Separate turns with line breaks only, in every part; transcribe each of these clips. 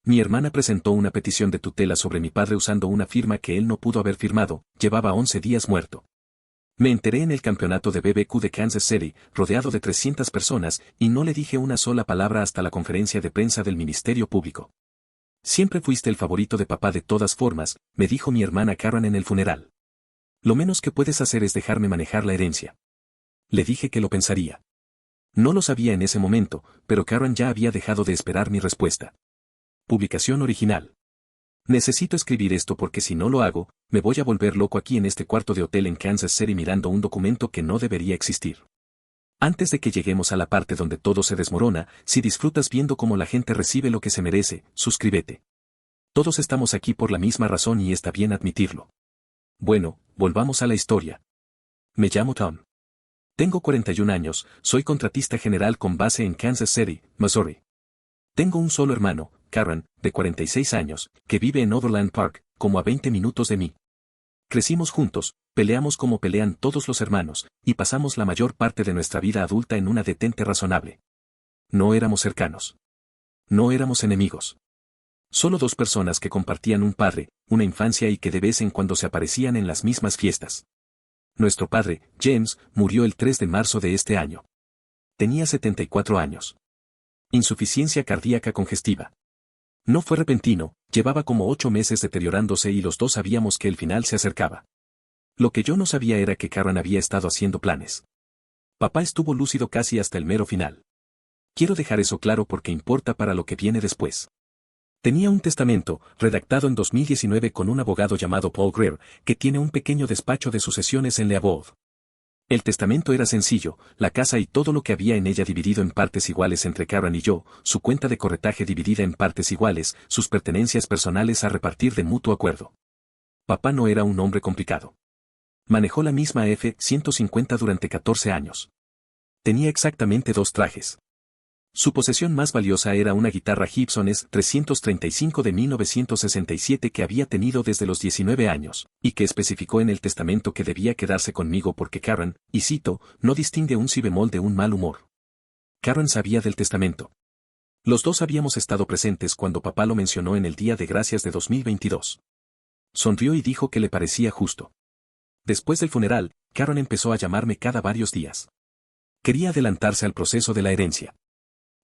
Mi hermana presentó una petición de tutela sobre mi padre usando una firma que él no pudo haber firmado, llevaba 11 días muerto. Me enteré en el campeonato de BBQ de Kansas City, rodeado de 300 personas, y no le dije una sola palabra hasta la conferencia de prensa del Ministerio Público. Siempre fuiste el favorito de papá de todas formas, me dijo mi hermana Karen en el funeral. Lo menos que puedes hacer es dejarme manejar la herencia. Le dije que lo pensaría. No lo sabía en ese momento, pero Karen ya había dejado de esperar mi respuesta. Publicación original. Necesito escribir esto porque si no lo hago, me voy a volver loco aquí en este cuarto de hotel en Kansas City mirando un documento que no debería existir. Antes de que lleguemos a la parte donde todo se desmorona, si disfrutas viendo cómo la gente recibe lo que se merece, suscríbete. Todos estamos aquí por la misma razón y está bien admitirlo. Bueno, volvamos a la historia. Me llamo Tom. Tengo 41 años, soy contratista general con base en Kansas City, Missouri. Tengo un solo hermano, Karen, de 46 años, que vive en Overland Park, como a 20 minutos de mí. Crecimos juntos, peleamos como pelean todos los hermanos, y pasamos la mayor parte de nuestra vida adulta en una detente razonable. No éramos cercanos. No éramos enemigos. Solo dos personas que compartían un padre, una infancia y que de vez en cuando se aparecían en las mismas fiestas. Nuestro padre, James, murió el 3 de marzo de este año. Tenía 74 años. Insuficiencia cardíaca congestiva. No fue repentino, llevaba como 8 meses deteriorándose y los dos sabíamos que el final se acercaba. Lo que yo no sabía era que Karen había estado haciendo planes. Papá estuvo lúcido casi hasta el mero final. Quiero dejar eso claro porque importa para lo que viene después. Tenía un testamento, redactado en 2019 con un abogado llamado Paul Greer, que tiene un pequeño despacho de sucesiones en Leawood. El testamento era sencillo, la casa y todo lo que había en ella dividido en partes iguales entre Karen y yo, su cuenta de corretaje dividida en partes iguales, sus pertenencias personales a repartir de mutuo acuerdo. Papá no era un hombre complicado. Manejó la misma F-150 durante 14 años. Tenía exactamente 2 trajes. Su posesión más valiosa era una guitarra Gibson S-335 de 1967 que había tenido desde los 19 años, y que especificó en el testamento que debía quedarse conmigo porque Karen, y cito, no distingue un si bemol de un mal humor. Karen sabía del testamento. Los dos habíamos estado presentes cuando papá lo mencionó en el Día de Gracias de 2022. Sonrió y dijo que le parecía justo. Después del funeral, Karen empezó a llamarme cada varios días. Quería adelantarse al proceso de la herencia.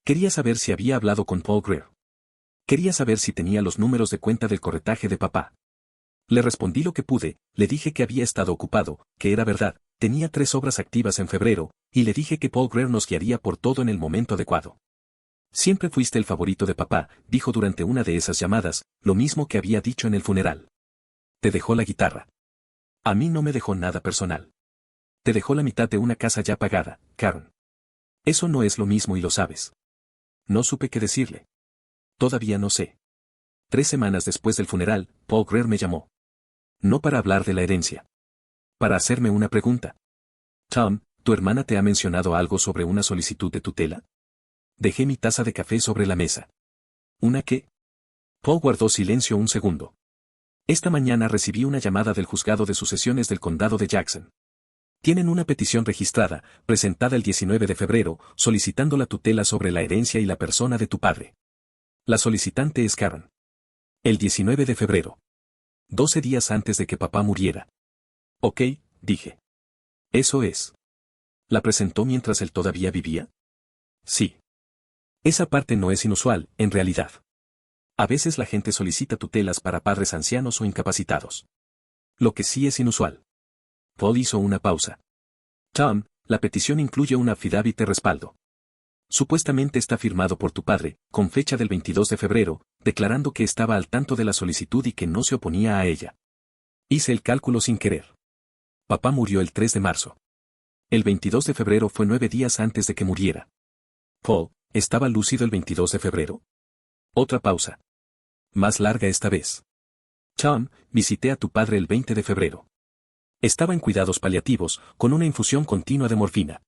Quería saber si había hablado con Paul Greer. Quería saber si tenía los números de cuenta del corretaje de papá. Le respondí lo que pude, le dije que había estado ocupado, que era verdad, tenía 3 obras activas en febrero, y le dije que Paul Greer nos guiaría por todo en el momento adecuado. Siempre fuiste el favorito de papá, dijo durante una de esas llamadas, lo mismo que había dicho en el funeral. Te dejó la guitarra. A mí no me dejó nada personal. Te dejó la mitad de una casa ya pagada, Karen. Eso no es lo mismo y lo sabes. No supe qué decirle. Todavía no sé. 3 semanas después del funeral, Paul Greer me llamó. No para hablar de la herencia. Para hacerme una pregunta. Tom, ¿tu hermana te ha mencionado algo sobre una solicitud de tutela? Dejé mi taza de café sobre la mesa. ¿Una qué? Paul guardó silencio un segundo. Esta mañana recibí una llamada del juzgado de sucesiones del condado de Jackson. Tienen una petición registrada, presentada el 19 de febrero, solicitando la tutela sobre la herencia y la persona de tu padre. La solicitante es Karen. El 19 de febrero. 12 días antes de que papá muriera. Ok, dije. Eso es. ¿La presentó mientras él todavía vivía? Sí. Esa parte no es inusual, en realidad. A veces la gente solicita tutelas para padres ancianos o incapacitados. Lo que sí es inusual. Paul hizo una pausa. Tom, la petición incluye un affidavit de respaldo. Supuestamente está firmado por tu padre, con fecha del 22 de febrero, declarando que estaba al tanto de la solicitud y que no se oponía a ella. Hice el cálculo sin querer. Papá murió el 3 de marzo. El 22 de febrero fue 9 días antes de que muriera. Paul, ¿estaba lúcido el 22 de febrero? Otra pausa. Más larga esta vez. Tom, visité a tu padre el 20 de febrero. Estaba en cuidados paliativos, con una infusión continua de morfina.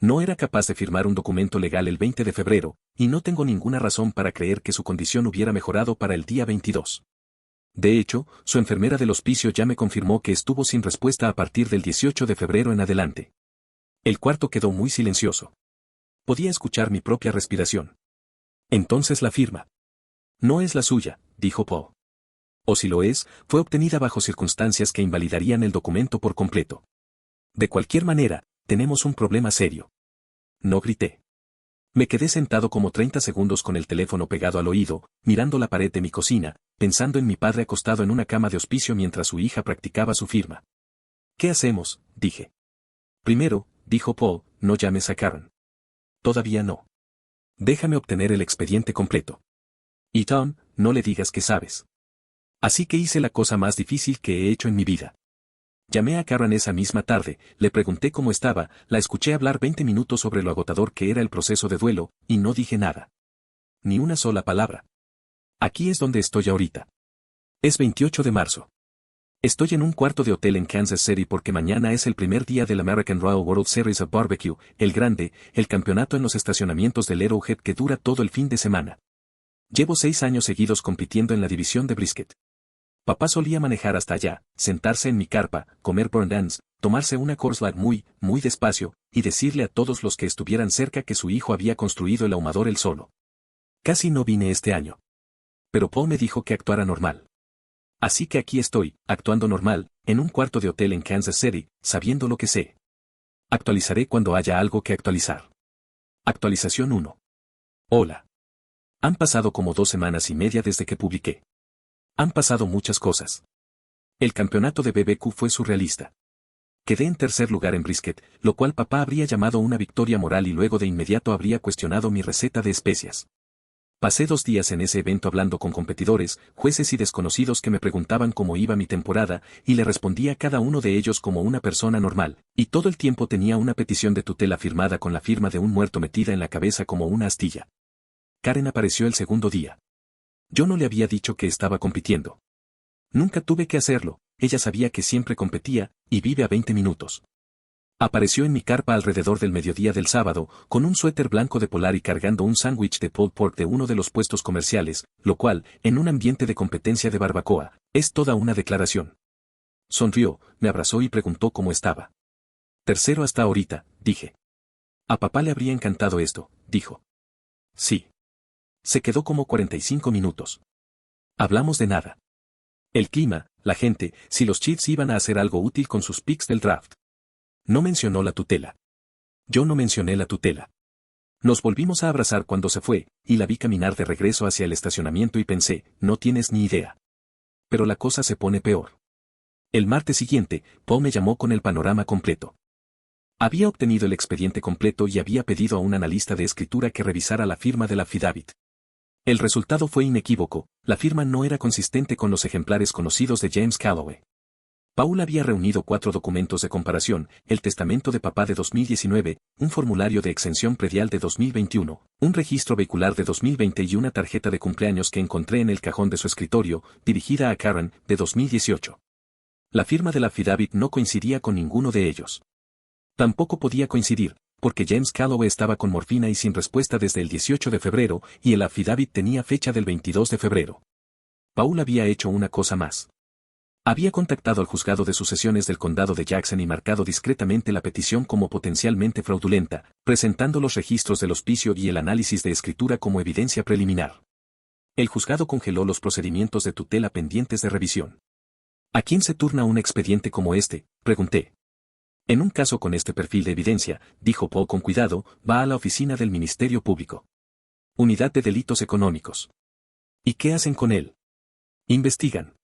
No era capaz de firmar un documento legal el 20 de febrero, y no tengo ninguna razón para creer que su condición hubiera mejorado para el día 22. De hecho, su enfermera del hospicio ya me confirmó que estuvo sin respuesta a partir del 18 de febrero en adelante. El cuarto quedó muy silencioso. Podía escuchar mi propia respiración. Entonces la firma. No es la suya, dijo Paul. O si lo es, fue obtenida bajo circunstancias que invalidarían el documento por completo. De cualquier manera, tenemos un problema serio. No grité. Me quedé sentado como 30 segundos con el teléfono pegado al oído, mirando la pared de mi cocina, pensando en mi padre acostado en una cama de hospicio mientras su hija practicaba su firma. ¿Qué hacemos?, dije. Primero, dijo Paul, no llames a Karen. Todavía no. Déjame obtener el expediente completo. Y Tom, no le digas que sabes. Así que hice la cosa más difícil que he hecho en mi vida. Llamé a Karen esa misma tarde, le pregunté cómo estaba, la escuché hablar 20 minutos sobre lo agotador que era el proceso de duelo, y no dije nada. Ni una sola palabra. Aquí es donde estoy ahorita. Es 28 de marzo. Estoy en un cuarto de hotel en Kansas City porque mañana es el primer día del American Royal World Series of Barbecue, el grande, el campeonato en los estacionamientos del Arrowhead que dura todo el fin de semana. Llevo 6 años seguidos compitiendo en la división de brisket. Papá solía manejar hasta allá, sentarse en mi carpa, comer burn dance, tomarse una Coors Light muy, muy despacio, y decirle a todos los que estuvieran cerca que su hijo había construido el ahumador él solo. Casi no vine este año. Pero Paul me dijo que actuara normal. Así que aquí estoy, actuando normal, en un cuarto de hotel en Kansas City, sabiendo lo que sé. Actualizaré cuando haya algo que actualizar. Actualización 1. Hola. Han pasado como 2 semanas y media desde que publiqué. Han pasado muchas cosas. El campeonato de BBQ fue surrealista. Quedé en tercer lugar en brisket, lo cual papá habría llamado una victoria moral y luego de inmediato habría cuestionado mi receta de especias. Pasé 2 días en ese evento hablando con competidores, jueces y desconocidos que me preguntaban cómo iba mi temporada, y le respondía a cada uno de ellos como una persona normal, y todo el tiempo tenía una petición de tutela firmada con la firma de un muerto metida en la cabeza como una astilla. Karen apareció el segundo día. Yo no le había dicho que estaba compitiendo. Nunca tuve que hacerlo, ella sabía que siempre competía, y vive a 20 minutos. Apareció en mi carpa alrededor del mediodía del sábado, con un suéter blanco de polar y cargando un sándwich de pulled pork de uno de los puestos comerciales, lo cual, en un ambiente de competencia de barbacoa, es toda una declaración. Sonrió, me abrazó y preguntó cómo estaba. Tercero hasta ahorita, dije. A papá le habría encantado esto, dijo. Sí. Se quedó como 45 minutos. Hablamos de nada. El clima, la gente, si los Chiefs iban a hacer algo útil con sus picks del draft. No mencionó la tutela. Yo no mencioné la tutela. Nos volvimos a abrazar cuando se fue, y la vi caminar de regreso hacia el estacionamiento y pensé, no tienes ni idea. Pero la cosa se pone peor. El martes siguiente, Paul me llamó con el panorama completo. Había obtenido el expediente completo y había pedido a un analista de escritura que revisara la firma del affidavit. El resultado fue inequívoco, la firma no era consistente con los ejemplares conocidos de James Calloway. Paul había reunido 4 documentos de comparación, el testamento de papá de 2019, un formulario de exención predial de 2021, un registro vehicular de 2020 y una tarjeta de cumpleaños que encontré en el cajón de su escritorio, dirigida a Karen, de 2018. La firma del affidavit no coincidía con ninguno de ellos. Tampoco podía coincidir, porque James Calloway estaba con morfina y sin respuesta desde el 18 de febrero, y el affidavit tenía fecha del 22 de febrero. Paul había hecho una cosa más. Había contactado al juzgado de sucesiones del condado de Jackson y marcado discretamente la petición como potencialmente fraudulenta, presentando los registros del hospicio y el análisis de escritura como evidencia preliminar. El juzgado congeló los procedimientos de tutela pendientes de revisión. ¿A quién se turna un expediente como este?, pregunté. En un caso con este perfil de evidencia, dijo Paul con cuidado, va a la oficina del Ministerio Público. Unidad de Delitos Económicos. ¿Y qué hacen con él? Investigan.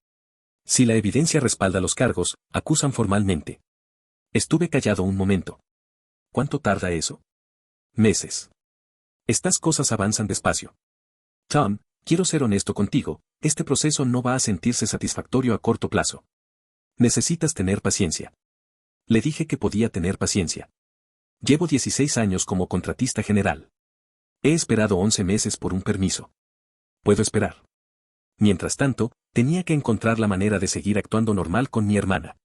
Si la evidencia respalda los cargos, acusan formalmente. Estuve callado un momento. ¿Cuánto tarda eso? Meses. Estas cosas avanzan despacio. Tom, quiero ser honesto contigo, este proceso no va a sentirse satisfactorio a corto plazo. Necesitas tener paciencia. Le dije que podía tener paciencia. Llevo 16 años como contratista general. He esperado 11 meses por un permiso. Puedo esperar. Mientras tanto, tenía que encontrar la manera de seguir actuando normal con mi hermana.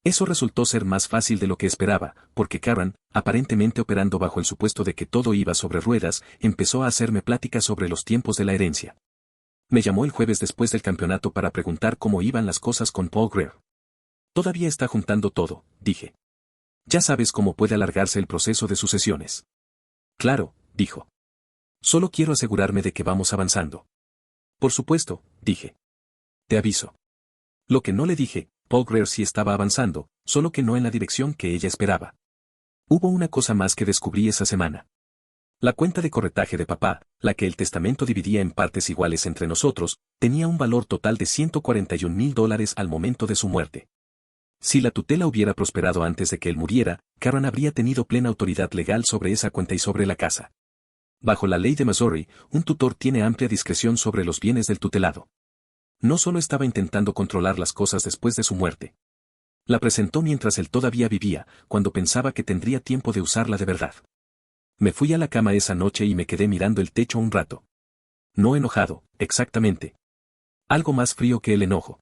Eso resultó ser más fácil de lo que esperaba, porque Karen, aparentemente operando bajo el supuesto de que todo iba sobre ruedas, empezó a hacerme pláticas sobre los tiempos de la herencia. Me llamó el jueves después del campeonato para preguntar cómo iban las cosas con Paul Greer. Todavía está juntando todo, dije. Ya sabes cómo puede alargarse el proceso de sucesiones. Claro, dijo. Solo quiero asegurarme de que vamos avanzando. Por supuesto, dije. Te aviso. Lo que no le dije, Paul Greer sí estaba avanzando, solo que no en la dirección que ella esperaba. Hubo una cosa más que descubrí esa semana. La cuenta de corretaje de papá, la que el testamento dividía en partes iguales entre nosotros, tenía un valor total de $141,000 al momento de su muerte. Si la tutela hubiera prosperado antes de que él muriera, Karen habría tenido plena autoridad legal sobre esa cuenta y sobre la casa. Bajo la ley de Missouri, un tutor tiene amplia discreción sobre los bienes del tutelado. No solo estaba intentando controlar las cosas después de su muerte. La presentó mientras él todavía vivía, cuando pensaba que tendría tiempo de usarla de verdad. Me fui a la cama esa noche y me quedé mirando el techo un rato. No enojado, exactamente. Algo más frío que el enojo.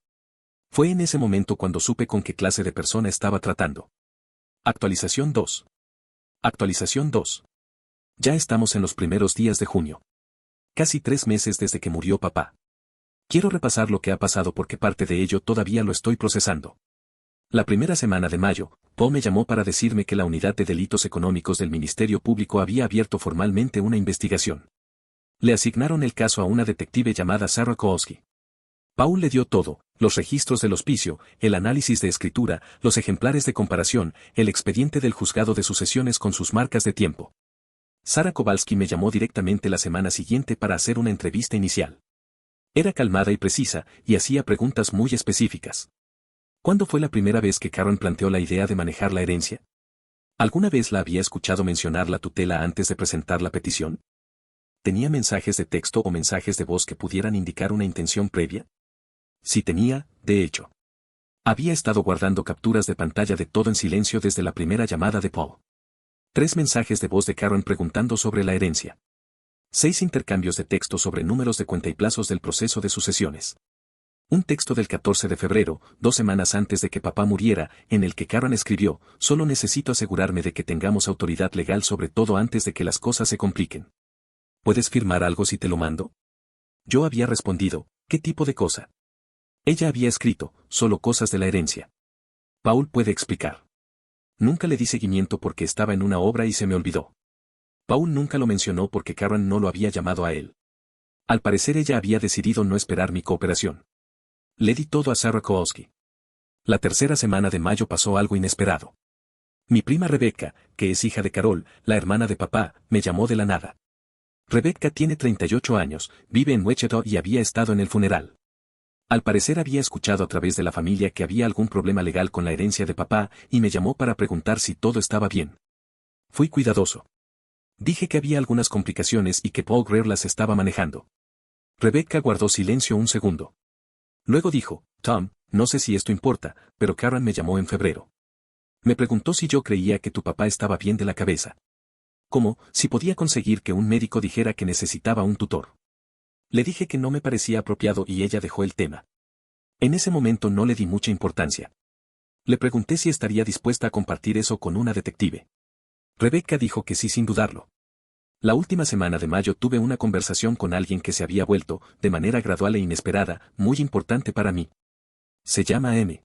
Fue en ese momento cuando supe con qué clase de persona estaba tratando. Actualización 2. Actualización 2. Ya estamos en los primeros días de junio. Casi 3 meses desde que murió papá. Quiero repasar lo que ha pasado porque parte de ello todavía lo estoy procesando. La primera semana de mayo, Paul me llamó para decirme que la Unidad de Delitos Económicos del Ministerio Público había abierto formalmente una investigación. Le asignaron el caso a una detective llamada Sarah Kowalski. Paul le dio todo, los registros del hospicio, el análisis de escritura, los ejemplares de comparación, el expediente del juzgado de sucesiones con sus marcas de tiempo. Sarah Kowalski me llamó directamente la semana siguiente para hacer una entrevista inicial. Era calmada y precisa, y hacía preguntas muy específicas. ¿Cuándo fue la primera vez que Karen planteó la idea de manejar la herencia? ¿Alguna vez la había escuchado mencionar la tutela antes de presentar la petición? ¿Tenía mensajes de texto o mensajes de voz que pudieran indicar una intención previa? Sí tenía, de hecho. Había estado guardando capturas de pantalla de todo en silencio desde la primera llamada de Paul. 3 mensajes de voz de Karen preguntando sobre la herencia. 6 intercambios de texto sobre números de cuenta y plazos del proceso de sucesiones. Un texto del 14 de febrero, 2 semanas antes de que papá muriera, en el que Karen escribió: solo necesito asegurarme de que tengamos autoridad legal sobre todo antes de que las cosas se compliquen. ¿Puedes firmar algo si te lo mando? Yo había respondido: ¿qué tipo de cosa? Ella había escrito: solo cosas de la herencia. Paul puede explicar. Nunca le di seguimiento porque estaba en una obra y se me olvidó. Paul nunca lo mencionó porque Karen no lo había llamado a él. Al parecer ella había decidido no esperar mi cooperación. Le di todo a Sarah Kowalski. La tercera semana de mayo pasó algo inesperado. Mi prima Rebecca, que es hija de Carol, la hermana de papá, me llamó de la nada. Rebecca tiene 38 años, vive en Wichita y había estado en el funeral. Al parecer había escuchado a través de la familia que había algún problema legal con la herencia de papá y me llamó para preguntar si todo estaba bien. Fui cuidadoso. Dije que había algunas complicaciones y que Paul Greer las estaba manejando. Rebecca guardó silencio un segundo. Luego dijo: Tom, no sé si esto importa, pero Karen me llamó en febrero. Me preguntó si yo creía que tu papá estaba bien de la cabeza. ¿Cómo, si podía conseguir que un médico dijera que necesitaba un tutor? Le dije que no me parecía apropiado y ella dejó el tema. En ese momento no le di mucha importancia. Le pregunté si estaría dispuesta a compartir eso con una detective. Rebecca dijo que sí sin dudarlo. La última semana de mayo tuve una conversación con alguien que se había vuelto, de manera gradual e inesperada, muy importante para mí. Se llama M.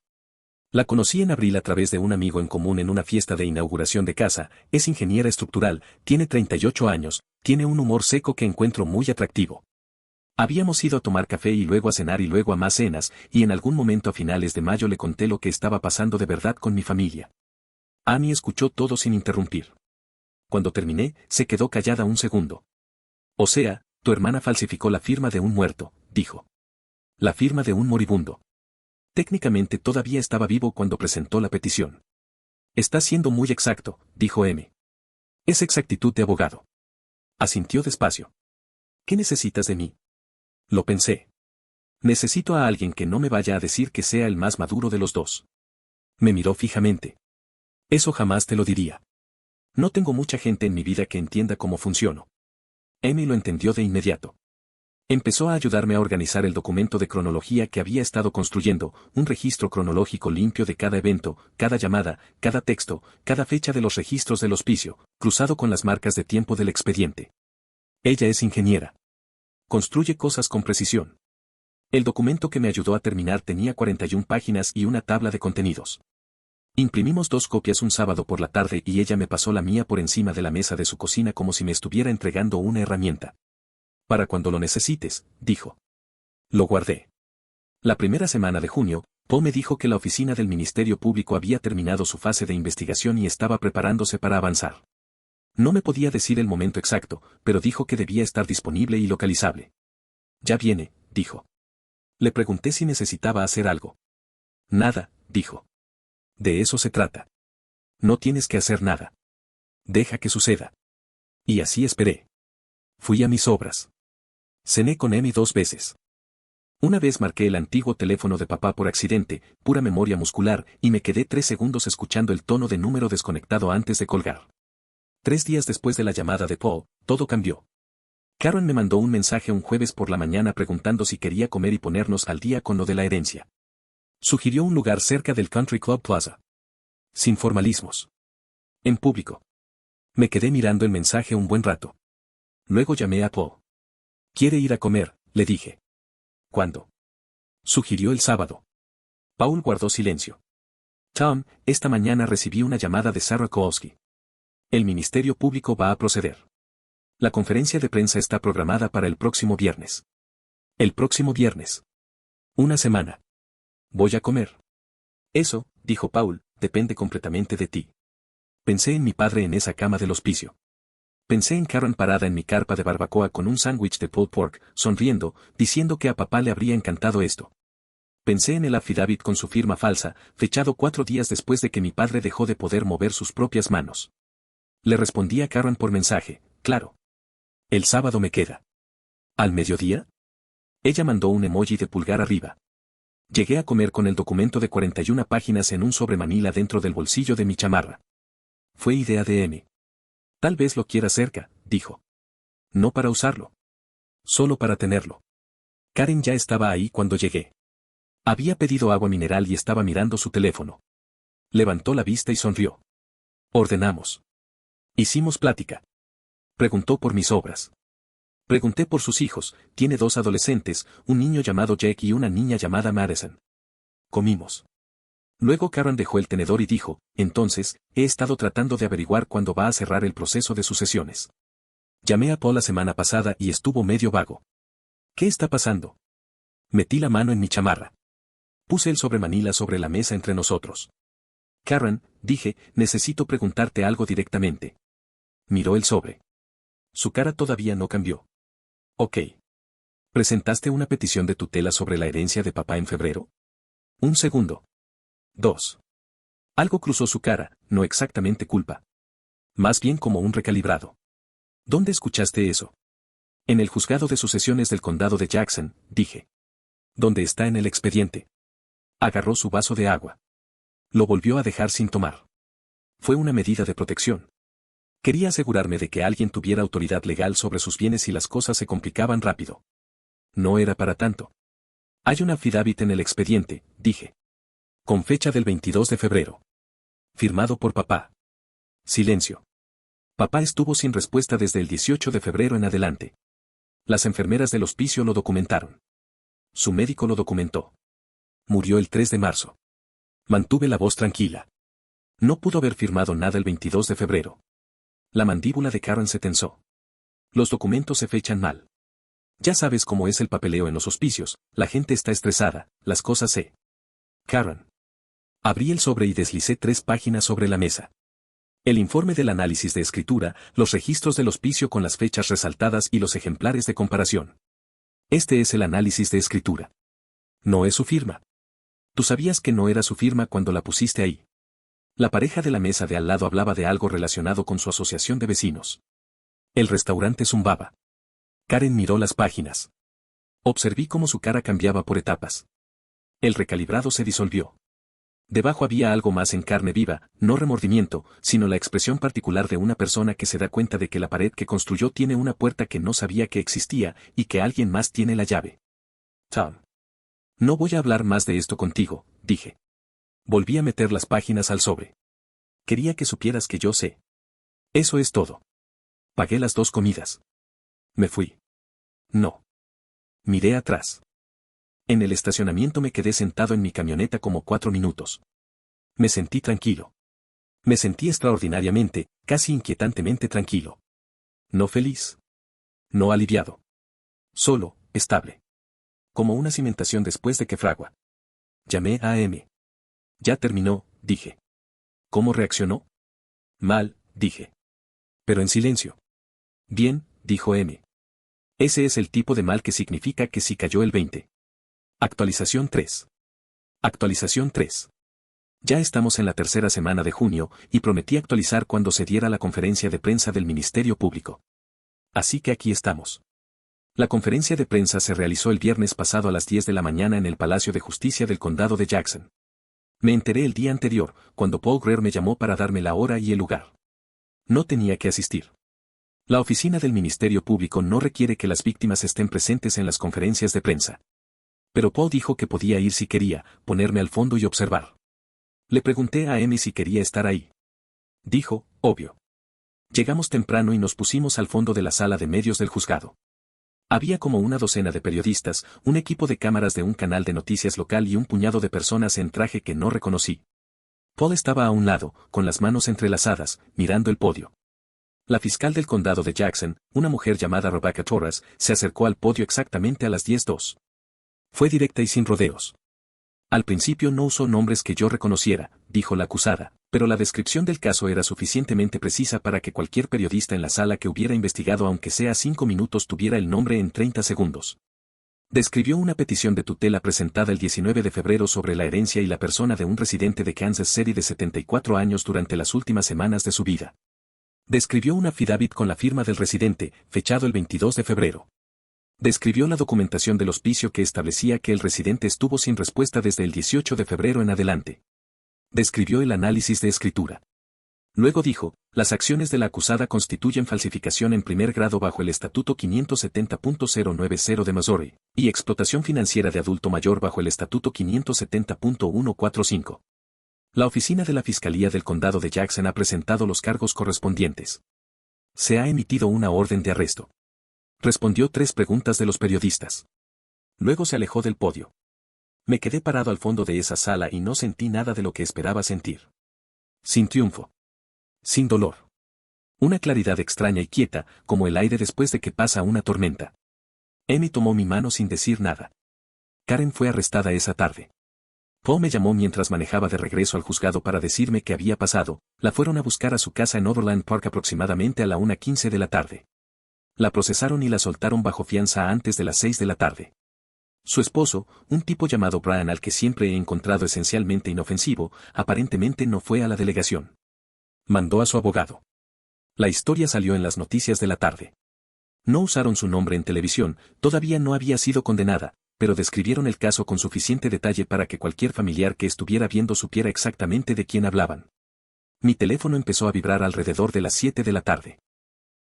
La conocí en abril a través de un amigo en común en una fiesta de inauguración de casa. Es ingeniera estructural, tiene 38 años, tiene un humor seco que encuentro muy atractivo. Habíamos ido a tomar café y luego a cenar y luego a más cenas, y en algún momento a finales de mayo le conté lo que estaba pasando de verdad con mi familia. Amy escuchó todo sin interrumpir. Cuando terminé, se quedó callada un segundo. O sea, tu hermana falsificó la firma de un muerto, dijo. La firma de un moribundo. Técnicamente todavía estaba vivo cuando presentó la petición. Está siendo muy exacto, dijo M. Es exactitud de abogado. Asintió despacio. ¿Qué necesitas de mí? Lo pensé. Necesito a alguien que no me vaya a decir que sea el más maduro de los dos. Me miró fijamente. Eso jamás te lo diría. No tengo mucha gente en mi vida que entienda cómo funciono. Amy lo entendió de inmediato. Empezó a ayudarme a organizar el documento de cronología que había estado construyendo, un registro cronológico limpio de cada evento, cada llamada, cada texto, cada fecha de los registros del hospicio, cruzado con las marcas de tiempo del expediente. Ella es ingeniera. Construye cosas con precisión. El documento que me ayudó a terminar tenía 41 páginas y una tabla de contenidos. Imprimimos 2 copias un sábado por la tarde y ella me pasó la mía por encima de la mesa de su cocina como si me estuviera entregando una herramienta. Para cuando lo necesites, dijo. Lo guardé. La primera semana de junio, Poe me dijo que la oficina del Ministerio Público había terminado su fase de investigación y estaba preparándose para avanzar. No me podía decir el momento exacto, pero dijo que debía estar disponible y localizable. Ya viene, dijo. Le pregunté si necesitaba hacer algo. Nada, dijo. De eso se trata. No tienes que hacer nada. Deja que suceda. Y así esperé. Fui a mis obras. Cené con Emmy 2 veces. Una vez marqué el antiguo teléfono de papá por accidente, pura memoria muscular, y me quedé 3 segundos escuchando el tono de número desconectado antes de colgar. 3 días después de la llamada de Paul, todo cambió. Karen me mandó un mensaje un jueves por la mañana preguntando si quería comer y ponernos al día con lo de la herencia. Sugirió un lugar cerca del Country Club Plaza. Sin formalismos. En público. Me quedé mirando el mensaje un buen rato. Luego llamé a Paul. ¿Quiere ir a comer?, le dije. ¿Cuándo? Sugirió el sábado. Paul guardó silencio. Tom, esta mañana recibí una llamada de Sarah Kowalski. El Ministerio Público va a proceder. La conferencia de prensa está programada para el próximo viernes. El próximo viernes. Una semana. Voy a comer. Eso, dijo Paul, depende completamente de ti. Pensé en mi padre en esa cama del hospicio. Pensé en Karen parada en mi carpa de barbacoa con un sándwich de pulled pork, sonriendo, diciendo que a papá le habría encantado esto. Pensé en el affidavit con su firma falsa, fechado 4 días después de que mi padre dejó de poder mover sus propias manos. Le respondí a Karen por mensaje, claro. El sábado me queda. ¿Al mediodía? Ella mandó un emoji de pulgar arriba. Llegué a comer con el documento de 41 páginas en un sobre manila dentro del bolsillo de mi chamarra. Fue idea de Emmy. Tal vez lo quiera cerca, dijo. No para usarlo. Solo para tenerlo. Karen ya estaba ahí cuando llegué. Había pedido agua mineral y estaba mirando su teléfono. Levantó la vista y sonrió. Ordenamos. Hicimos plática. Preguntó por mis obras. Pregunté por sus hijos, tiene 2 adolescentes, un niño llamado Jake y una niña llamada Madison. Comimos. Luego Karen dejó el tenedor y dijo, entonces, he estado tratando de averiguar cuándo va a cerrar el proceso de sucesiones. Llamé a Paul la semana pasada y estuvo medio vago. ¿Qué está pasando? Metí la mano en mi chamarra. Puse el sobre manila sobre la mesa entre nosotros. Karen, dije, necesito preguntarte algo directamente. Miró el sobre. Su cara todavía no cambió. Ok. ¿Presentaste una petición de tutela sobre la herencia de papá en febrero? Un segundo. 2. Algo cruzó su cara, no exactamente culpa. Más bien como un recalibrado. ¿Dónde escuchaste eso? En el juzgado de sucesiones del condado de Jackson, dije. ¿Dónde está en el expediente? Agarró su vaso de agua. Lo volvió a dejar sin tomar. Fue una medida de protección. Quería asegurarme de que alguien tuviera autoridad legal sobre sus bienes y las cosas se complicaban rápido. No era para tanto. Hay un affidavit en el expediente, dije. Con fecha del 22 de febrero. Firmado por papá. Silencio. Papá estuvo sin respuesta desde el 18 de febrero en adelante. Las enfermeras del hospicio lo documentaron. Su médico lo documentó. Murió el 3 de marzo. Mantuve la voz tranquila. No pudo haber firmado nada el 22 de febrero. La mandíbula de Karen se tensó. Los documentos se fechan mal. Ya sabes cómo es el papeleo en los hospicios, la gente está estresada, las cosas se... Karen. Abrí el sobre y deslicé 3 páginas sobre la mesa. El informe del análisis de escritura, los registros del hospicio con las fechas resaltadas y los ejemplares de comparación. Este es el análisis de escritura. No es su firma. Tú sabías que no era su firma cuando la pusiste ahí. La pareja de la mesa de al lado hablaba de algo relacionado con su asociación de vecinos. El restaurante zumbaba. Karen miró las páginas. Observí cómo su cara cambiaba por etapas. El recalibrado se disolvió. Debajo había algo más en carne viva, no remordimiento, sino la expresión particular de una persona que se da cuenta de que la pared que construyó tiene una puerta que no sabía que existía, y que alguien más tiene la llave. Tom. No voy a hablar más de esto contigo, dije. Volví a meter las páginas al sobre. Quería que supieras que yo sé. Eso es todo. Pagué las 2 comidas. Me fui. No. Miré atrás. En el estacionamiento me quedé sentado en mi camioneta como 4 minutos. Me sentí tranquilo. Me sentí extraordinariamente, casi inquietantemente tranquilo. No feliz. No aliviado. Solo, estable. como una cimentación después de que fragua. Llamé a M. Ya terminó, dije. ¿Cómo reaccionó? Mal, dije. Pero en silencio. Bien, dijo M. Ese es el tipo de mal que significa que sí cayó el 20. Actualización 3. Actualización 3. Ya estamos en la tercera semana de junio, y prometí actualizar cuando se diera la conferencia de prensa del Ministerio Público. Así que aquí estamos. La conferencia de prensa se realizó el viernes pasado a las 10 de la mañana en el Palacio de Justicia del Condado de Jackson. Me enteré el día anterior, cuando Paul Greer me llamó para darme la hora y el lugar. No tenía que asistir. La oficina del Ministerio Público no requiere que las víctimas estén presentes en las conferencias de prensa. Pero Paul dijo que podía ir si quería, ponerme al fondo y observar. Le pregunté a Amy si quería estar ahí. Dijo, obvio. Llegamos temprano y nos pusimos al fondo de la sala de medios del juzgado. Había como una docena de periodistas, un equipo de cámaras de un canal de noticias local y un puñado de personas en traje que no reconocí. Paul estaba a un lado, con las manos entrelazadas, mirando el podio. La fiscal del condado de Jackson, una mujer llamada Rebecca Torres, se acercó al podio exactamente a las 10:02. Fue directa y sin rodeos. Al principio no usó nombres que yo reconociera, dijo la acusada, pero la descripción del caso era suficientemente precisa para que cualquier periodista en la sala que hubiera investigado aunque sea 5 minutos tuviera el nombre en 30 segundos. Describió una petición de tutela presentada el 19 de febrero sobre la herencia y la persona de un residente de Kansas City de 74 años durante las últimas semanas de su vida. Describió un affidavit con la firma del residente, fechado el 22 de febrero. Describió la documentación del hospicio que establecía que el residente estuvo sin respuesta desde el 18 de febrero en adelante. Describió el análisis de escritura. Luego dijo, las acciones de la acusada constituyen falsificación en primer grado bajo el Estatuto 570.090 de Missouri, y explotación financiera de adulto mayor bajo el Estatuto 570.145. La oficina de la Fiscalía del Condado de Jackson ha presentado los cargos correspondientes. Se ha emitido una orden de arresto. Respondió 3 preguntas de los periodistas. Luego se alejó del podio. Me quedé parado al fondo de esa sala y no sentí nada de lo que esperaba sentir. Sin triunfo. Sin dolor. Una claridad extraña y quieta, como el aire después de que pasa una tormenta. Amy tomó mi mano sin decir nada. Karen fue arrestada esa tarde. Paul me llamó mientras manejaba de regreso al juzgado para decirme qué había pasado. La fueron a buscar a su casa en Overland Park aproximadamente a la 1:15 de la tarde. La procesaron y la soltaron bajo fianza antes de las 6 de la tarde. Su esposo, un tipo llamado Brian al que siempre he encontrado esencialmente inofensivo, aparentemente no fue a la delegación. Mandó a su abogado. La historia salió en las noticias de la tarde. No usaron su nombre en televisión, todavía no había sido condenada, pero describieron el caso con suficiente detalle para que cualquier familiar que estuviera viendo supiera exactamente de quién hablaban. Mi teléfono empezó a vibrar alrededor de las 7 de la tarde.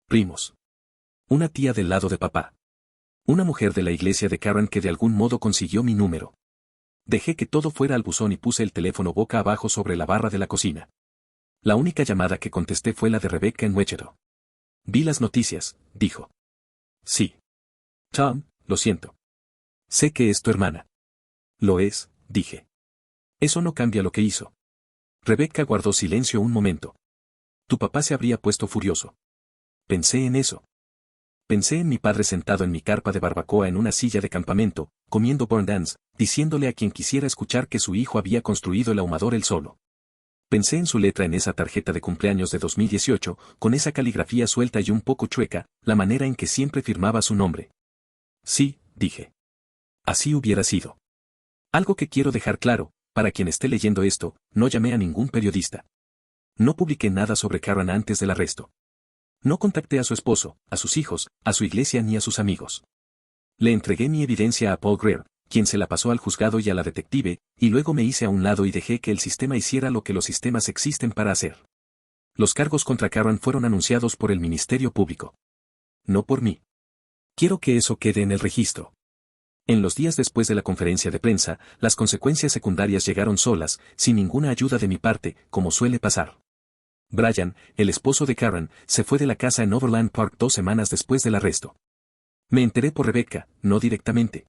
Primos. Una tía del lado de papá. Una mujer de la iglesia de Karen que de algún modo consiguió mi número. Dejé que todo fuera al buzón y puse el teléfono boca abajo sobre la barra de la cocina. La única llamada que contesté fue la de Rebecca en Wichita. Vi las noticias, dijo. Sí. Tom, lo siento. Sé que es tu hermana. Lo es, dije. Eso no cambia lo que hizo. Rebecca guardó silencio un momento. Tu papá se habría puesto furioso. Pensé en eso. Pensé en mi padre sentado en mi carpa de barbacoa en una silla de campamento, comiendo burn dance, diciéndole a quien quisiera escuchar que su hijo había construido el ahumador él solo. Pensé en su letra en esa tarjeta de cumpleaños de 2018, con esa caligrafía suelta y un poco chueca, la manera en que siempre firmaba su nombre. Sí, dije. Así hubiera sido. Algo que quiero dejar claro, para quien esté leyendo esto, no llamé a ningún periodista. No publiqué nada sobre Karen antes del arresto. No contacté a su esposo, a sus hijos, a su iglesia ni a sus amigos. Le entregué mi evidencia a Paul Greer, quien se la pasó al juzgado y a la detective, y luego me hice a un lado y dejé que el sistema hiciera lo que los sistemas existen para hacer. Los cargos contra Karen fueron anunciados por el Ministerio Público. No por mí. Quiero que eso quede en el registro. En los días después de la conferencia de prensa, las consecuencias secundarias llegaron solas, sin ninguna ayuda de mi parte, como suele pasar. Brian, el esposo de Karen, se fue de la casa en Overland Park 2 semanas después del arresto. Me enteré por Rebecca, no directamente.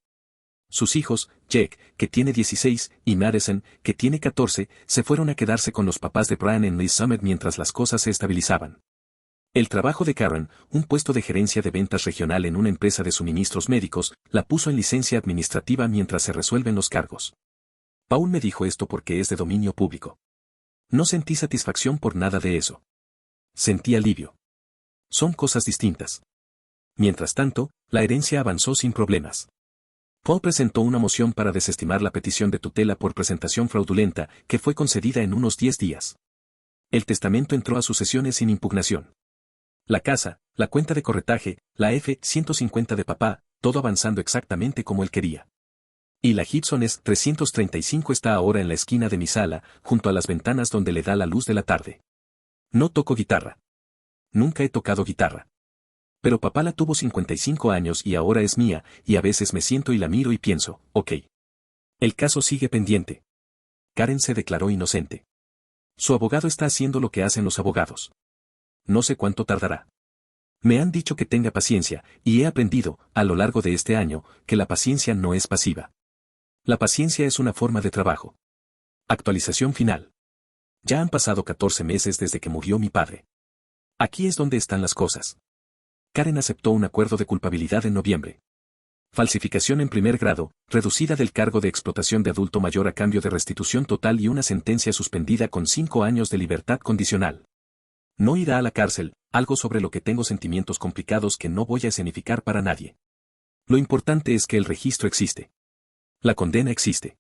Sus hijos, Jake, que tiene 16, y Madison, que tiene 14, se fueron a quedarse con los papás de Brian en Lee's Summit mientras las cosas se estabilizaban. El trabajo de Karen, un puesto de gerencia de ventas regional en una empresa de suministros médicos, la puso en licencia administrativa mientras se resuelven los cargos. Paul me dijo esto porque es de dominio público. No sentí satisfacción por nada de eso. Sentí alivio. Son cosas distintas. Mientras tanto, la herencia avanzó sin problemas. Paul presentó una moción para desestimar la petición de tutela por presentación fraudulenta, que fue concedida en unos 10 días. El testamento entró a sucesiones sin impugnación. La casa, la cuenta de corretaje, la F-150 de papá, todo avanzando exactamente como él quería. Y la Gibson S-335 está ahora en la esquina de mi sala, junto a las ventanas donde le da la luz de la tarde. No toco guitarra. Nunca he tocado guitarra. Pero papá la tuvo 55 años y ahora es mía, y a veces me siento y la miro y pienso, ok. El caso sigue pendiente. Karen se declaró inocente. Su abogado está haciendo lo que hacen los abogados. No sé cuánto tardará. Me han dicho que tenga paciencia, y he aprendido, a lo largo de este año, que la paciencia no es pasiva. La paciencia es una forma de trabajo. Actualización final. Ya han pasado 14 meses desde que murió mi padre. Aquí es donde están las cosas. Karen aceptó un acuerdo de culpabilidad en noviembre. Falsificación en primer grado, reducida del cargo de explotación de adulto mayor a cambio de restitución total y una sentencia suspendida con 5 años de libertad condicional. No irá a la cárcel, algo sobre lo que tengo sentimientos complicados que no voy a escenificar para nadie. Lo importante es que el registro existe. La condena existe.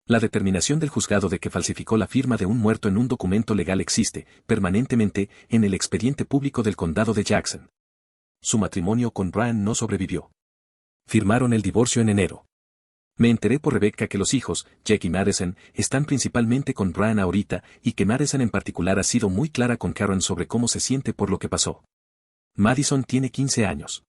La determinación del juzgado de que falsificó la firma de un muerto en un documento legal existe, permanentemente, en el expediente público del condado de Jackson. Su matrimonio con Brian no sobrevivió. Firmaron el divorcio en enero. Me enteré por Rebecca que los hijos, Jack y Madison, están principalmente con Brian ahorita y que Madison en particular ha sido muy clara con Karen sobre cómo se siente por lo que pasó. Madison tiene 15 años.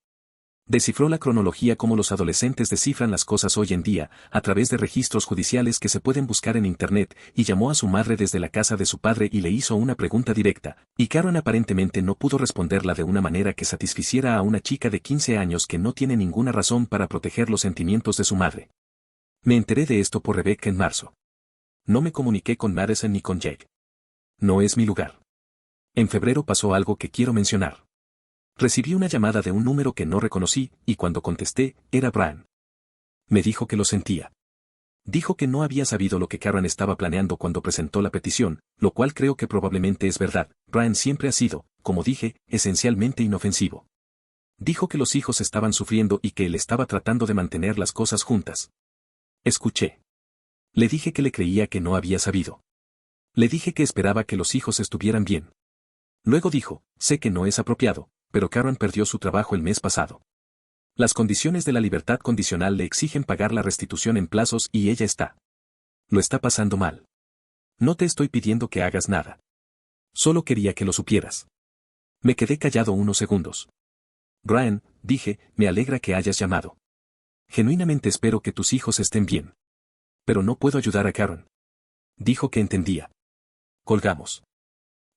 Descifró la cronología como los adolescentes descifran las cosas hoy en día, a través de registros judiciales que se pueden buscar en Internet, y llamó a su madre desde la casa de su padre y le hizo una pregunta directa, y Karen aparentemente no pudo responderla de una manera que satisficiera a una chica de 15 años que no tiene ninguna razón para proteger los sentimientos de su madre. Me enteré de esto por Rebecca en marzo. No me comuniqué con Madison ni con Jake. No es mi lugar. En febrero pasó algo que quiero mencionar. Recibí una llamada de un número que no reconocí, y cuando contesté, era Brian. Me dijo que lo sentía. Dijo que no había sabido lo que Karen estaba planeando cuando presentó la petición, lo cual creo que probablemente es verdad. Brian siempre ha sido, como dije, esencialmente inofensivo. Dijo que los hijos estaban sufriendo y que él estaba tratando de mantener las cosas juntas. Escuché. Le dije que le creía que no había sabido. Le dije que esperaba que los hijos estuvieran bien. Luego dijo, sé que no es apropiado, pero Karen perdió su trabajo el mes pasado. Las condiciones de la libertad condicional le exigen pagar la restitución en plazos y ella lo está pasando mal. No te estoy pidiendo que hagas nada. Solo quería que lo supieras. Me quedé callado unos segundos. Brian, dije, me alegra que hayas llamado. Genuinamente espero que tus hijos estén bien. Pero no puedo ayudar a Karen. Dijo que entendía. Colgamos.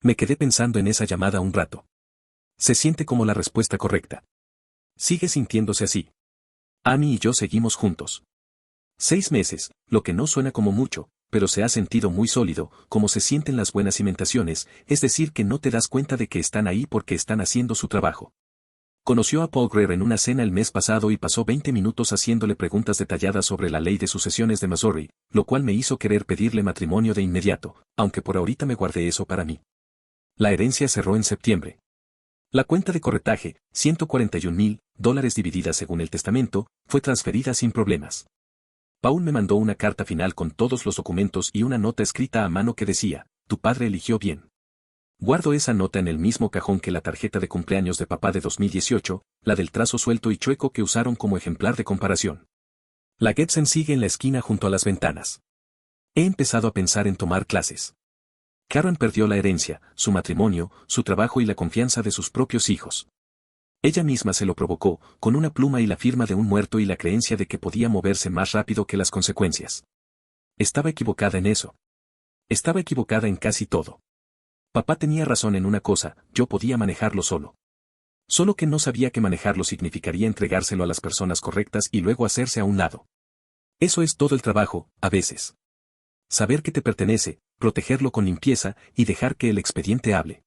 Me quedé pensando en esa llamada un rato. Se siente como la respuesta correcta. Sigue sintiéndose así. Amy y yo seguimos juntos. 6 meses, lo que no suena como mucho, pero se ha sentido muy sólido, como se sienten las buenas cimentaciones, es decir que no te das cuenta de que están ahí porque están haciendo su trabajo. Conoció a Paul Greer en una cena el mes pasado y pasó 20 minutos haciéndole preguntas detalladas sobre la ley de sucesiones de Missouri, lo cual me hizo querer pedirle matrimonio de inmediato, aunque por ahorita me guardé eso para mí. La herencia cerró en septiembre. La cuenta de corretaje, $141,000 dividida según el testamento, fue transferida sin problemas. Paul me mandó una carta final con todos los documentos y una nota escrita a mano que decía, tu padre eligió bien. Guardo esa nota en el mismo cajón que la tarjeta de cumpleaños de papá de 2018, la del trazo suelto y chueco que usaron como ejemplar de comparación. La Gibson sigue en la esquina junto a las ventanas. He empezado a pensar en tomar clases. Karen perdió la herencia, su matrimonio, su trabajo y la confianza de sus propios hijos. Ella misma se lo provocó, con una pluma y la firma de un muerto y la creencia de que podía moverse más rápido que las consecuencias. Estaba equivocada en eso. Estaba equivocada en casi todo. Papá tenía razón en una cosa, yo podía manejarlo solo. Solo que no sabía que manejarlo significaría entregárselo a las personas correctas y luego hacerse a un lado. Eso es todo el trabajo, a veces. Saber que te pertenece, protegerlo con limpieza y dejar que el expediente hable.